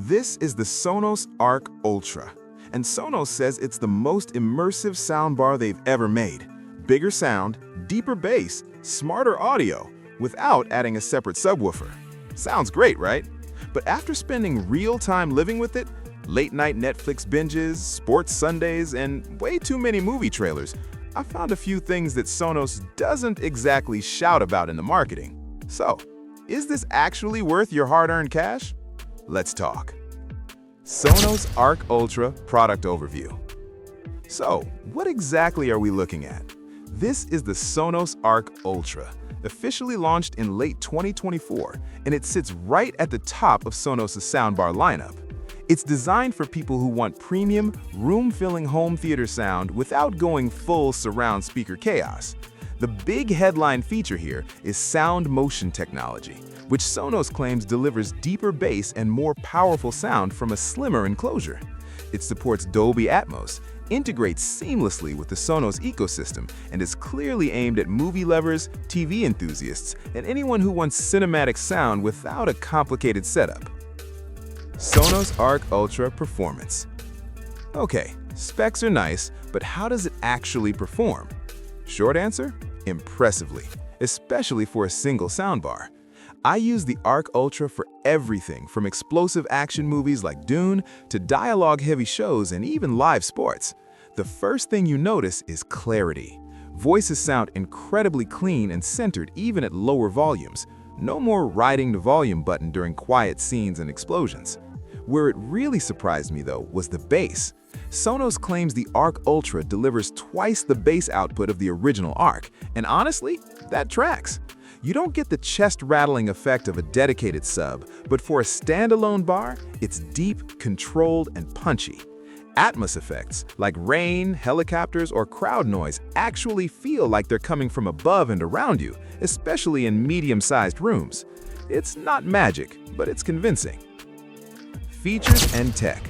This is the Sonos Arc Ultra, and Sonos says it's the most immersive soundbar they've ever made. Bigger sound, deeper bass, smarter audio, without adding a separate subwoofer. Sounds great, right? But after spending real time living with it, late-night Netflix binges, sports Sundays, and way too many movie trailers, I found a few things that Sonos doesn't exactly shout about in the marketing. So, is this actually worth your hard-earned cash? Let's talk. Sonos Arc Ultra Product Overview. So, what exactly are we looking at? This is the Sonos Arc Ultra, officially launched in late 2024, and it sits right at the top of Sonos' soundbar lineup. It's designed for people who want premium, room-filling home theater sound without going full surround speaker chaos. The big headline feature here is sound motion technology, which Sonos claims delivers deeper bass and more powerful sound from a slimmer enclosure. It supports Dolby Atmos, integrates seamlessly with the Sonos ecosystem, and is clearly aimed at movie lovers, TV enthusiasts, and anyone who wants cinematic sound without a complicated setup. Sonos Arc Ultra Performance. Okay, specs are nice, but how does it actually perform? Short answer? Impressively, especially for a single soundbar. I use the Arc Ultra for everything from explosive action movies like Dune to dialogue-heavy shows and even live sports. The first thing you notice is clarity. Voices sound incredibly clean and centered even at lower volumes. No more riding the volume button during quiet scenes and explosions. Where it really surprised me, though, was the bass. Sonos claims the Arc Ultra delivers twice the bass output of the original Arc, and honestly, that tracks. You don't get the chest-rattling effect of a dedicated sub, but for a standalone bar, it's deep, controlled, and punchy. Atmos effects, like rain, helicopters, or crowd noise, actually feel like they're coming from above and around you, especially in medium-sized rooms. It's not magic, but it's convincing. Features and tech.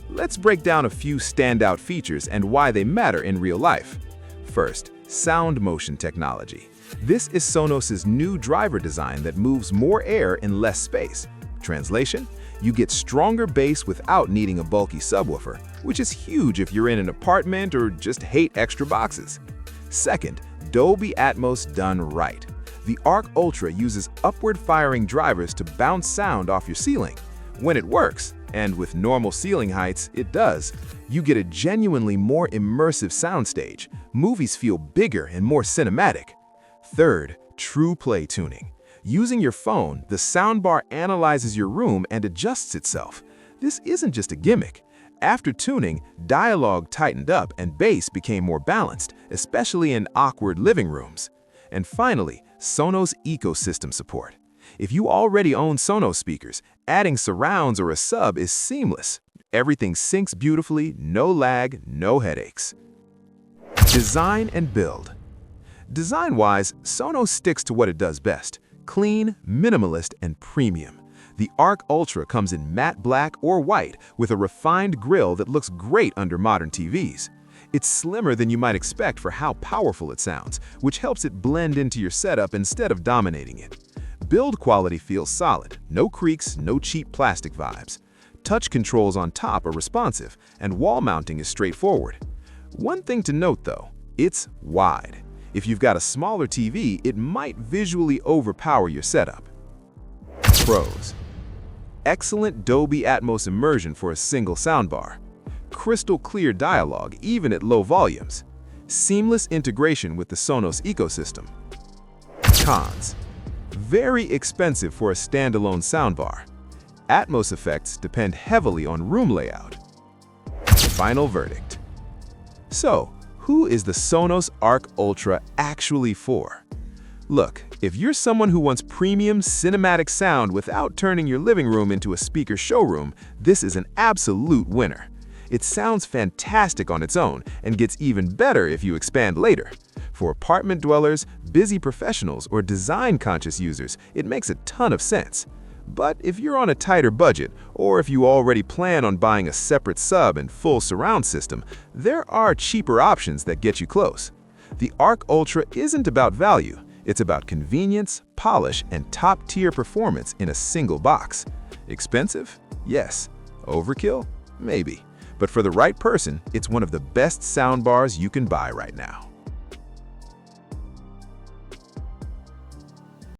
Let's break down a few standout features and why they matter in real life. First, sound motion technology. This is Sonos' new driver design that moves more air in less space. Translation? You get stronger bass without needing a bulky subwoofer, which is huge if you're in an apartment or just hate extra boxes. Second, Dolby Atmos done right. The Arc Ultra uses upward-firing drivers to bounce sound off your ceiling. When it works, and with normal ceiling heights, it does, you get a genuinely more immersive soundstage. Movies feel bigger and more cinematic. Third, true play tuning. Using your phone, the soundbar analyzes your room and adjusts itself. This isn't just a gimmick. After tuning, dialogue tightened up and bass became more balanced, especially in awkward living rooms. And finally, Sonos ecosystem support. If you already own Sonos speakers, adding surrounds or a sub is seamless. Everything syncs beautifully, no lag, no headaches. Design and build. Design-wise, Sonos sticks to what it does best: clean, minimalist, and premium. The Arc Ultra comes in matte black or white with a refined grille that looks great under modern TVs. It's slimmer than you might expect for how powerful it sounds, which helps it blend into your setup instead of dominating it. Build quality feels solid, no creaks, no cheap plastic vibes. Touch controls on top are responsive, and wall mounting is straightforward. One thing to note though, it's wide. If you've got a smaller TV, it might visually overpower your setup. Pros. Excellent Dolby Atmos immersion for a single soundbar. Crystal clear dialogue even at low volumes. Seamless integration with the Sonos ecosystem. Cons. Very expensive for a standalone soundbar. Atmos effects depend heavily on room layout. Final verdict. So, who is the Sonos Arc Ultra actually for? Look, if you're someone who wants premium cinematic sound without turning your living room into a speaker showroom, this is an absolute winner. It sounds fantastic on its own and gets even better if you expand later. For apartment dwellers, busy professionals, or design-conscious users, it makes a ton of sense. But if you're on a tighter budget, or if you already plan on buying a separate sub and full surround system, there are cheaper options that get you close. The Arc Ultra isn't about value, it's about convenience, polish, and top-tier performance in a single box. Expensive? Yes, overkill? Maybe. But for the right person, it's one of the best soundbars you can buy right now.